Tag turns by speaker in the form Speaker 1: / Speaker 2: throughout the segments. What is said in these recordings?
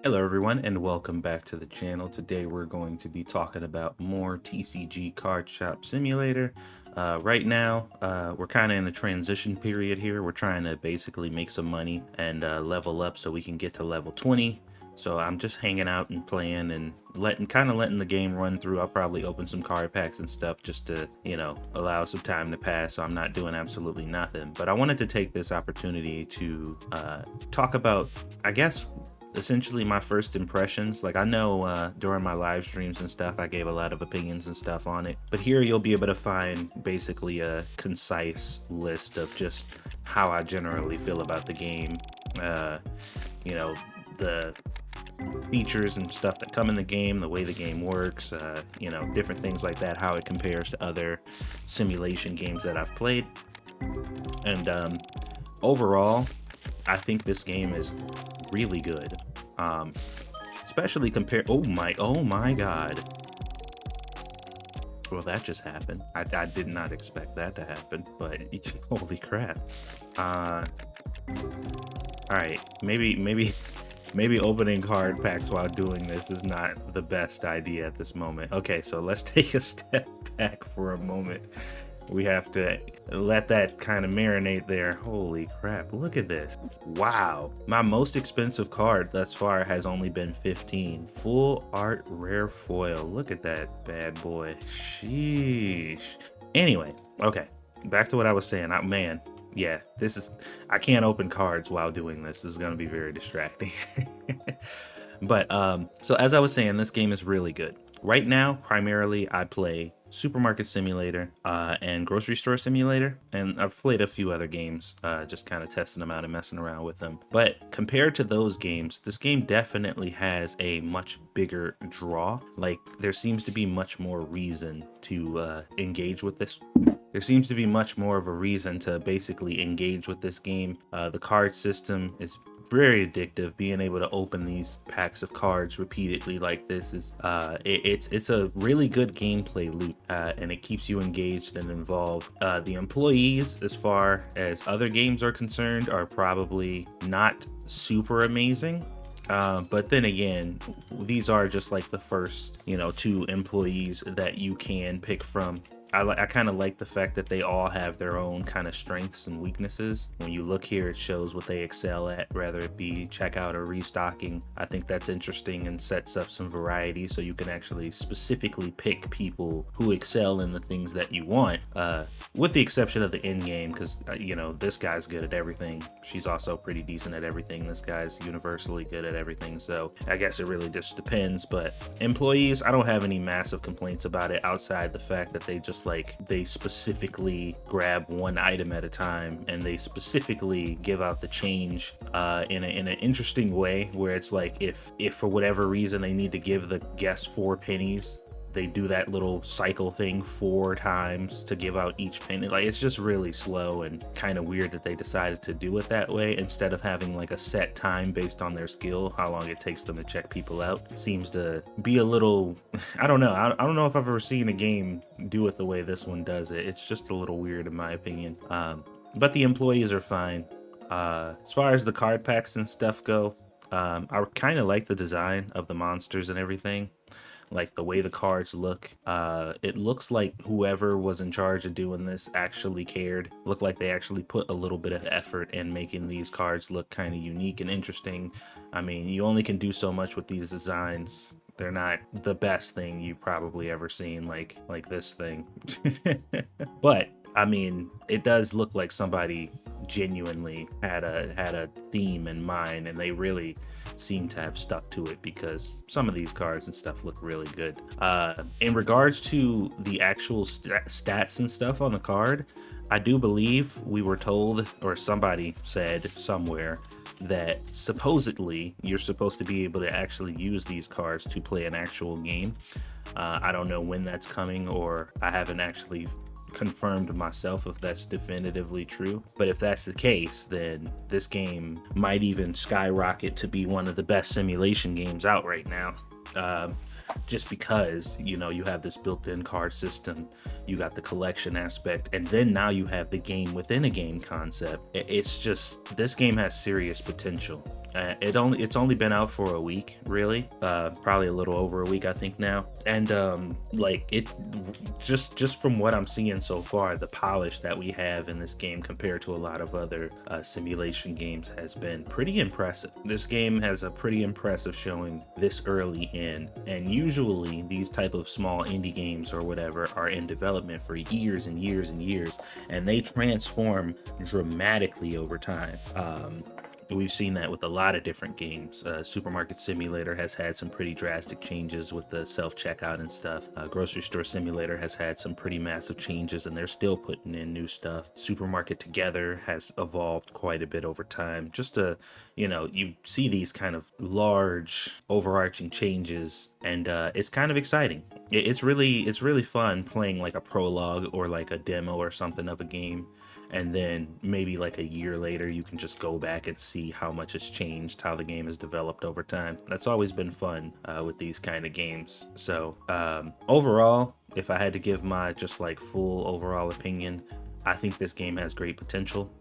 Speaker 1: Hello everyone and welcome back to the channel. Today we're going to be talking about more TCG Card Shop Simulator. Right now, we're kind of in a transition period here. We're trying to basically make some money and level up so we can get to level 20. So I'm just hanging out and playing and letting the game run through. I'll probably open some card packs and stuff just to, allow some time to pass. So I'm not doing absolutely nothing. But I wanted to take this opportunity to talk about, I guess, essentially my first impressions. Like, I know during my live streams and stuff I gave a lot of opinions and stuff on it, but here you'll be able to find basically a concise list of just how I generally feel about the game. The features and stuff that come in the game, the way the game works, different things like that, how it compares to other simulation games that I've played. And overall, I think this game is really good. Especially compared. Oh my God. Well, that just happened. I did not expect that to happen, but holy crap. All right, maybe opening card packs while doing this is not the best idea at this moment. Okay, so let's take a step back for a moment. We have to let that kind of marinate there. Holy crap, look at this. Wow, my most expensive card thus far has only been 15. Full art rare foil. Look at that bad boy. Sheesh. Anyway, okay, back to what I was saying. Man, yeah, I can't open cards while doing this. This is gonna be very distracting. But so as I was saying, this game is really good. Right now, primarily I play Supermarket Simulator and Grocery Store Simulator, and I've played a few other games, just kind of testing them out and messing around with them. But compared to those games, this game definitely has a much bigger draw. Like, there seems to be much more reason to engage with this. There seems to be much more of a reason to basically engage with this game. The card system is very addictive. Being able to open these packs of cards repeatedly like this is it's a really good gameplay loop, and it keeps you engaged and involved. The employees, as far as other games are concerned, are probably not super amazing. But then again, these are just like the first, two employees that you can pick from. I kind of like the fact that they all have their own kind of strengths and weaknesses. When you look here, it shows what they excel at, whether it be checkout or restocking. I think that's interesting and sets up some variety, so you can actually specifically pick people who excel in the things that you want, with the exception of the end game, because this guy's good at everything. She's also pretty decent at everything. This guy's universally good at everything, so I guess it really just depends. But employees, I don't have any massive complaints about it, outside the fact that they specifically grab one item at a time, and they specifically give out the change in an interesting way, where it's like, if for whatever reason they need to give the guest 4 pennies, they do that little cycle thing 4 times to give out each penny. Like, it's just really slow and kind of weird that they decided to do it that way, instead of having like a set time based on their skill, how long it takes them to check people out. Seems to be a little, I don't know. I don't know if I've ever seen a game do it the way this one does it. It's just a little weird in my opinion. But the employees are fine. As far as the card packs and stuff go, I kind of like the design of the monsters and everything. Like the way the cards look, it looks like whoever was in charge of doing this actually cared. Looked like they actually put a little bit of effort in making these cards look kind of unique and interesting. I mean, you only can do so much with these designs. They're not the best thing you've probably ever seen, like this thing. But I mean, it does look like somebody genuinely had a theme in mind, and they really seem to have stuck to it, because some of these cards and stuff look really good. In regards to the actual stats and stuff on the card, I do believe we were told, or somebody said somewhere, that supposedly you're supposed to be able to actually use these cards to play an actual game. I don't know when that's coming, or I haven't actually confirmed myself if that's definitively true. But if that's the case, then this game might even skyrocket to be one of the best simulation games out right now. Just because, you have this built-in card system, you got the collection aspect, and then now you have the game within a game concept. It's just, this game has serious potential. It's only been out for a week, really, probably a little over a week, I think now. And like it, just from what I'm seeing so far, the polish that we have in this game compared to a lot of other simulation games has been pretty impressive. This game has a pretty impressive showing this early in, and usually these type of small indie games or whatever are in development for years and years and years, and they transform dramatically over time. We've seen that with a lot of different games. Supermarket Simulator has had some pretty drastic changes with the self-checkout and stuff. Grocery Store Simulator has had some pretty massive changes, and they're still putting in new stuff. Supermarket Together has evolved quite a bit over time. Just to, you know, you see these kind of large overarching changes, and it's kind of exciting. It's really fun playing like a prologue or like a demo or something of a game, and then maybe like a year later you can just go back and see how much has changed, how the game has developed over time. That's always been fun with these kind of games. So overall, if I had to give my just like full overall opinion, I think this game has great potential.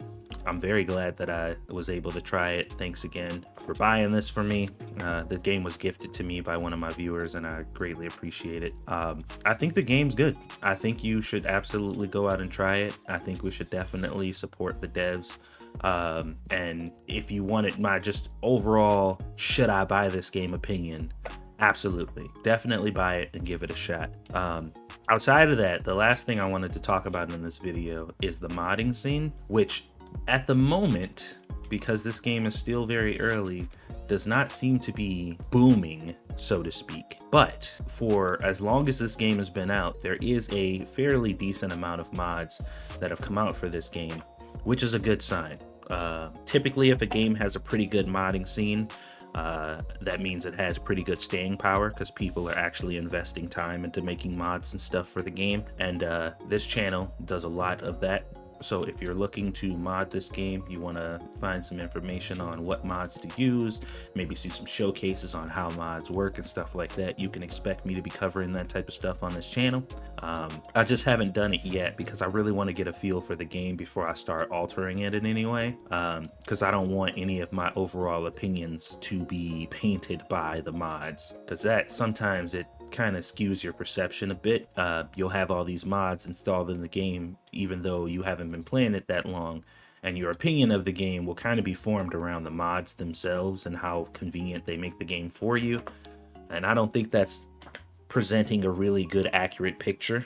Speaker 1: I'm very glad that I was able to try it. Thanks again for buying this for me. The game was gifted to me by one of my viewers, and I greatly appreciate it. I think the game's good. I think you should absolutely go out and try it. I think we should definitely support the devs. And if you wanted my just overall should I buy this game opinion, absolutely, definitely buy it and give it a shot. Outside of that, the last thing I wanted to talk about in this video is the modding scene, which at the moment, because this game is still very early, does not seem to be booming, so to speak. But for as long as this game has been out, there is a fairly decent amount of mods that have come out for this game, which is a good sign. Typically, if a game has a pretty good modding scene, that means it has pretty good staying power because people are actually investing time into making mods and stuff for the game. And this channel does a lot of that. So if you're looking to mod this game, you want to find some information on what mods to use, maybe see some showcases on how mods work and stuff like that, you can expect me to be covering that type of stuff on this channel. I just haven't done it yet because I really want to get a feel for the game before I start altering it in any way, because I don't want any of my overall opinions to be painted by the mods, because that sometimes it kind of skews your perception a bit. You'll have all these mods installed in the game even though you haven't been playing it that long, and your opinion of the game will kind of be formed around the mods themselves and how convenient they make the game for you. And I don't think that's presenting a really good accurate picture,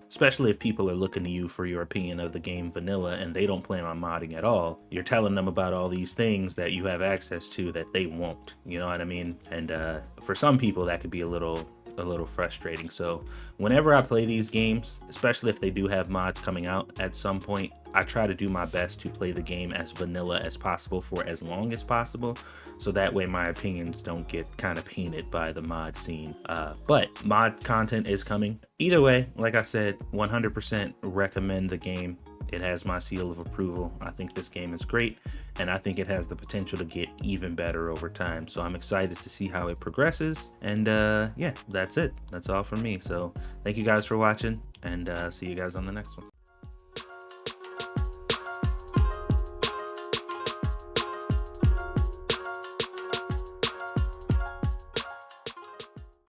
Speaker 1: especially if people are looking to you for your opinion of the game vanilla and they don't plan on modding at all. You're telling them about all these things that you have access to that they won't, you know what I mean? And for some people that could be a little frustrating. So whenever I play these games, especially if they do have mods coming out at some point, I try to do my best to play the game as vanilla as possible for as long as possible, so that way my opinions don't get kind of painted by the mod scene. But mod content is coming. Either way, like I said, 100% recommend the game. It has my seal of approval. I think this game is great, and I think it has the potential to get even better over time. So I'm excited to see how it progresses. And yeah, that's it. That's all from me. So thank you guys for watching, and see you guys on the next one.